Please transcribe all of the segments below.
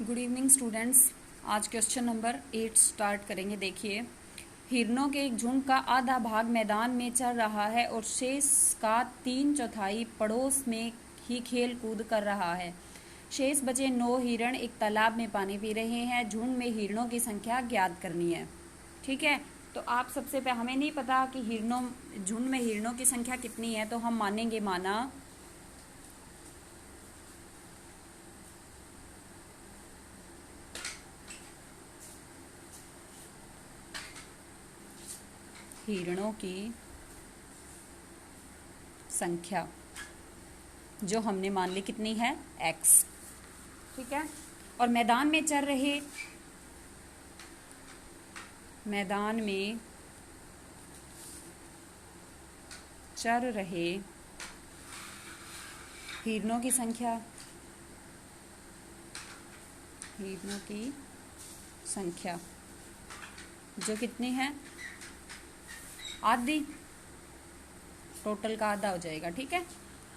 Good evening students. आज question number 8 start करेंगे। देखिए, हिरणों के एक झुंड का आधा भाग मैदान में चल रहा है और शेष का 3/4 पड़ोस में ही खेल कूद कर रहा है। शेष बचे 9 हिरण एक तालाब में पानी पी रहे हैं। झुंड में हिरणों की संख्या ज्ञात करनी है। ठीक है, तो आप सबसे पहले, हमें नहीं पता कि झुंड में हिरणों की संख्या कितनी है, तो हम मानेंगे माना हिरणों की संख्या जो हमने मान ली कितनी है, x। ठीक है, और मैदान में चल रहे हिरणों की संख्या जो कितनी है, आधी, टोटल का आधा हो जाएगा। ठीक है,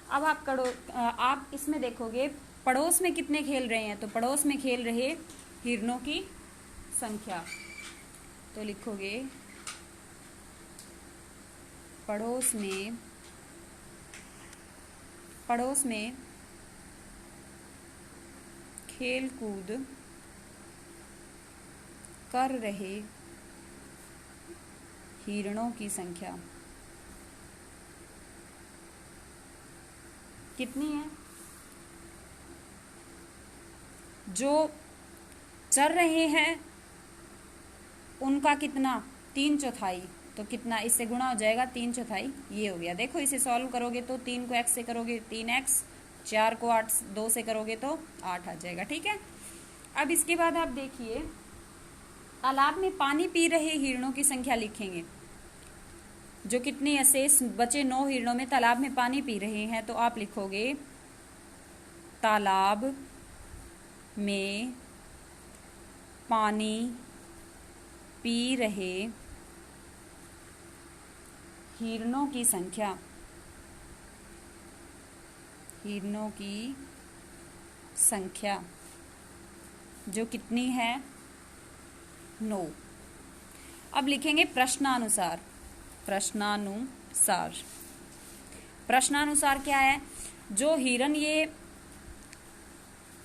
अब आप इसमें देखोगे पड़ोस में कितने खेल रहे हैं, तो पड़ोस में खेल रहे हिरणों की संख्या, तो लिखोगे पड़ोस में खेल कूद कर रहे हिरणों की संख्या कितनी है, जो चल रहे हैं उनका कितना, 3/4, तो कितना, इससे गुणा हो जाएगा 3/4, ये हो गया। देखो, इसे सॉल्व करोगे तो 3 को x से करोगे 3x, 4 को 2 से करोगे तो 8 आ जाएगा। ठीक है, अब इसके बाद आप देखिए, तालाब में पानी पी रहे हिरणों की संख्या लिखेंगे, जो कितनी है, शेष बचे 9 हिरणों में तालाब में पानी पी रहे हैं, तो आप लिखोगे तालाब में पानी पी रहे हिरणों की संख्या जो कितनी है, 9। अब लिखेंगे प्रश्नानुसार क्या है, जो हिरण ये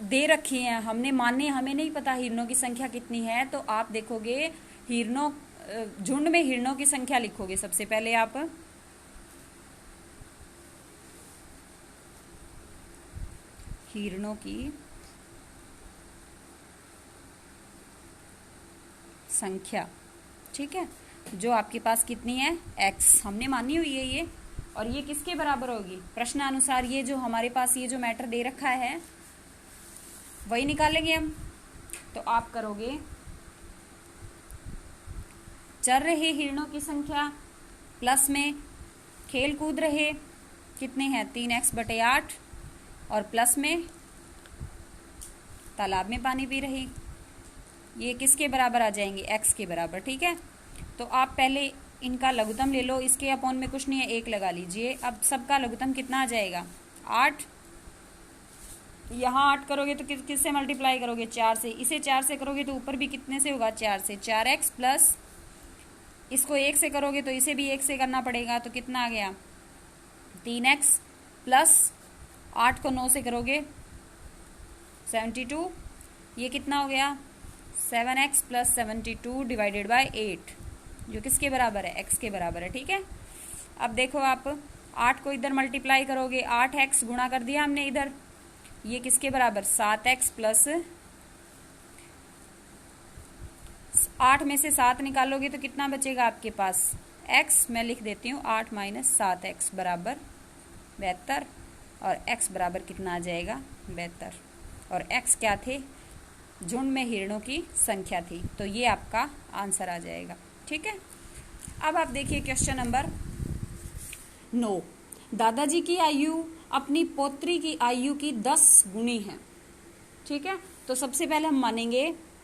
दे रखी हैं, हमें नहीं पता हिरणों की संख्या कितनी है, तो आप देखोगे झुंड में हिरणों की संख्या लिखोगे। सबसे पहले आप हिरणों की संख्या, ठीक है, जो आपके पास कितनी है, x हमने मानी हुई है ये, और ये किसके बराबर होगी, प्रश्नानुसार ये जो हमारे पास ये जो मैटर दे रखा है वही निकालेंगे हम। तो आप करोगे चल रहे हिरणों की संख्या प्लस में खेल कूद रहे कितने हैं, 3x/8, और प्लस में तालाब में पानी पी रहे, ये किसके बराबर आ जाएंगे, x के बराबर। ठीक है, तो आप पहले इनका लघुत्तम ले लो, इसके अपॉन में कुछ नहीं है, 1 लगा लीजिए। अब सबका लघुत्तम कितना आ जाएगा, 8। यहाँ 8 करोगे तो किससे मल्टीप्लाई करोगे, 4 से। इसे 4 से करोगे तो ऊपर भी कितने से होगा, 4 से। 4x प्लस इसको 1 से करोगे तो इसे भी 1 से करना पड़ेगा, तो कितना आ गया, 3x प्लस 8 को 9 से करोगे 72, ये कितना हो गया, 7x प्लस 72 डिवाइडेड बाय 8, जो किसके बराबर है, x के बराबर है। ठीक है, अब देखो, आप 8 को इधर मल्टीप्लाई करोगे, 8x गुणा कर दिया हमने इधर, ये किसके बराबर, 7x प्लस 8 में से 7 निकालोगे तो कितना बचेगा आपके पास, x। मैं लिख देती हूँ 8 - 7x बराबर 72, और x बराबर कितना आ जाएगा, 72, और x क्या थे, झुंड में हिरणों की संख्या थी, तो ये आपका आंसर आ जाएगा। ठीक है, अब आप देखिए क्वेश्चन नंबर 9। दादाजी की आयु अपनी पौत्री की आयु की 10 गुनी है। ठीक है, तो सबसे पहले हम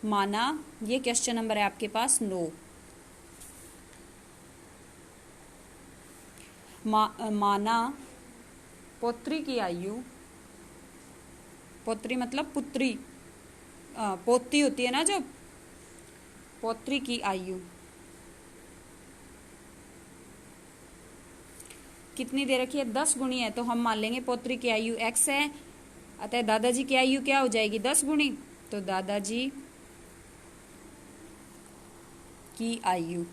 माना ये क्वेश्चन नंबर है आपके पास 9। माना पौत्री की आयु, पौत्री मतलब पुत्री, पोती होती है ना, जो पौत्री की आयु कितनी दे रखी है, 10 गुणी है, तो हम मान लेंगे पौत्री की आयु x है, अतः दादाजी की आयु क्या हो जाएगी, 10 गुणी। तो दादाजी की आयु,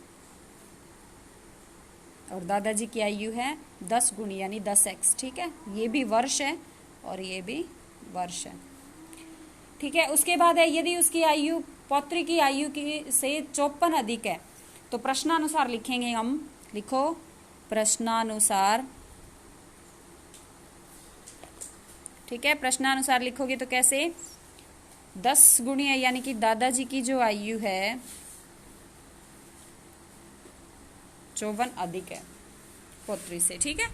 और दादाजी की आयु है 10 गुणी यानी 10x, ठीक है। ये भी वर्ष है और ये भी वर्ष है, ठीक है। उसके बाद है यदि उसकी आयु पौत्री की आयु की से 54 अधिक है, तो प्रश्नानुसार लिखेंगे हम। लिखो प्रश्नानुसार, ठीक है। प्रश्नानुसार लिखोगे तो कैसे, 10 गुणी है यानी कि दादाजी की जो आयु है 54 अधिक है पौत्री से, ठीक है।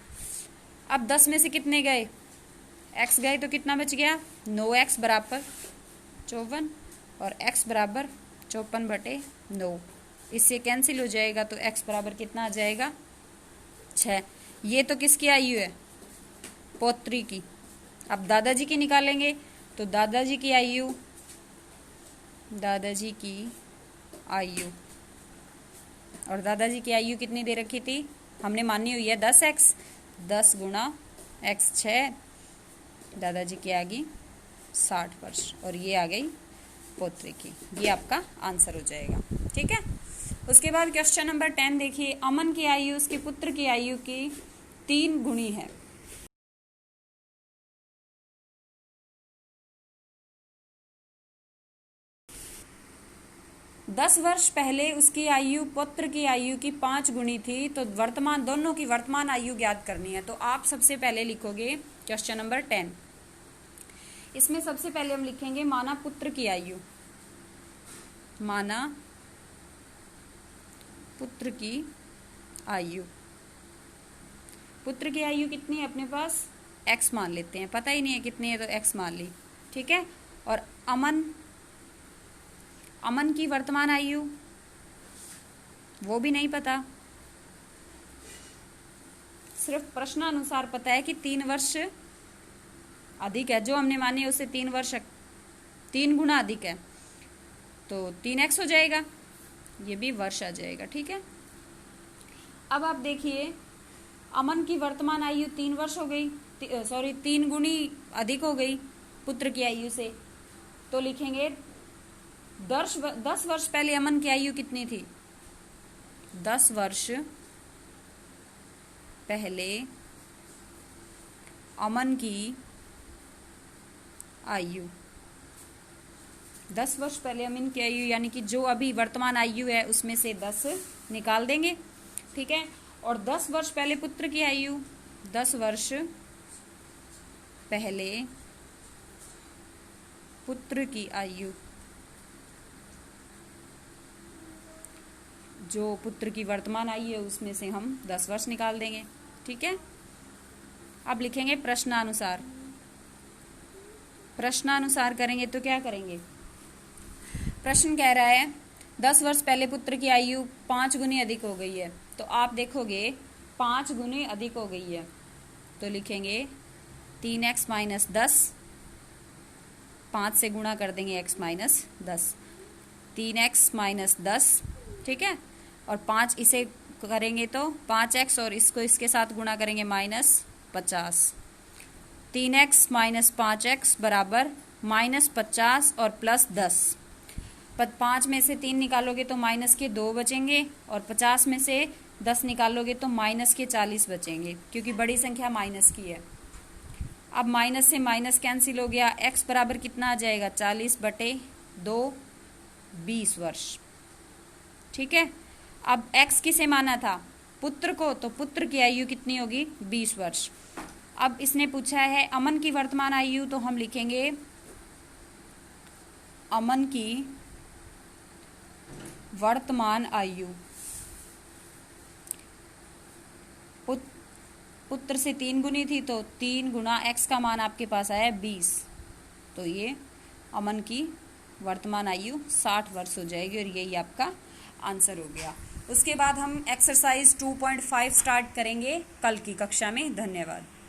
अब 10 में से कितने गए, x गए, तो कितना बच गया, 9x बराबर 54 और x बराबर 54/9, इससे कैंसिल हो जाएगा, तो x बराबर कितना आ जाएगा, 6। ये तो किसकी आयु है, पौत्री की। अब दादाजी की निकालेंगे, तो दादाजी की आयु, दादाजी की आयु, और दादाजी की आयु कितनी दे रखी थी, हमने मानी हुई है 10x, 10 गुणा x 6, दादाजी की आ गई 60 वर्ष, और ये आ गई पौत्री की। ये आपका आंसर हो जाएगा, ठीक है। उसके बाद क्वेश्चन नंबर 10 देखिए, अमन की आयु उसके पुत्र की आयु की 3 गुणी है। दस वर्ष पहले उसकी आयु पुत्र की आयु की 5 गुणी थी, तो वर्तमान, दोनों की वर्तमान आयु ज्ञात करनी है। तो आप सबसे पहले लिखोगे क्वेश्चन नंबर 10, इसमें सबसे पहले हम लिखेंगे माना पुत्र की आयु, माना पुत्र की आयु। पुत्र की आयु कितनी है अपने पास, x मान लेते हैं, पता ही नहीं है कितनी है तो x मान ली, ठीक है। और अमन की वर्तमान आयु वो भी नहीं पता, सिर्फ प्रश्नानुसार पता है कि 3 वर्ष अधिक है, जो हमने मानी है उससे 3 गुना अधिक है, तो 3x हो जाएगा, ये भी वर्ष आ जाएगा, ठीक है। अब आप देखिए, अमन की वर्तमान आयु 3 वर्ष हो गई, 3 गुनी अधिक हो गई पुत्र की आयु से, तो लिखेंगे 10 वर्ष पहले अमन की आयु कितनी थी, 10 वर्ष पहले अमन की आयु, 10 वर्ष पहले अमन की आयु यानी कि जो अभी वर्तमान आयु है उसमें से 10 निकाल देंगे, ठीक है। और 10 वर्ष पहले पुत्र की आयु, 10 वर्ष पहले पुत्र की आयु, जो पुत्र की वर्तमान आयु है उसमें से हम 10 वर्ष निकाल देंगे, ठीक है। अब लिखेंगे प्रश्नानुसार, प्रश्नानुसार करेंगे तो क्या करेंगे, प्रश्न कह रहा है 10 वर्ष पहले पुत्र की आयु 5 गुनी अधिक हो गई है, तो आप देखोगे 5 गुनी अधिक हो गई है, तो लिखेंगे 3x माइनस 10, 5 से गुणा कर देंगे x माइनस 10, 3x माइनस 10, ठीक है। और 5 इसे करेंगे तो 5x, और इसको इसके साथ गुणा करेंगे -50, 3x माइनस 5x बराबर -50 और +10। 5 में से 3 निकालोगे तो माइनस के 2 बचेंगे, और 50 में से 10 निकालोगे तो माइनस के 40 बचेंगे, क्योंकि बड़ी संख्या माइनस की है। अब माइनस से माइनस कैंसिल हो गया, x बराबर कितना आ जाएगा, 40/2, 20 वर्ष, ठीक है। अब x किसे माना था, पुत्र को, तो पुत्र की आयु कितनी होगी, 20 वर्ष। अब इसने पूछा है अमन की वर्तमान आयु, तो हम लिखेंगे अमन की वर्तमान आयु, पुत्र से 3 गुनी थी, तो 3 गुना x का मान आपके पास आया 20, तो ये अमन की वर्तमान आयु 60 वर्ष हो जाएगी, और यही आपका आंसर हो गया। उसके बाद हम एक्सरसाइज 2.5 स्टार्ट करेंगे कल की कक्षा में। धन्यवाद।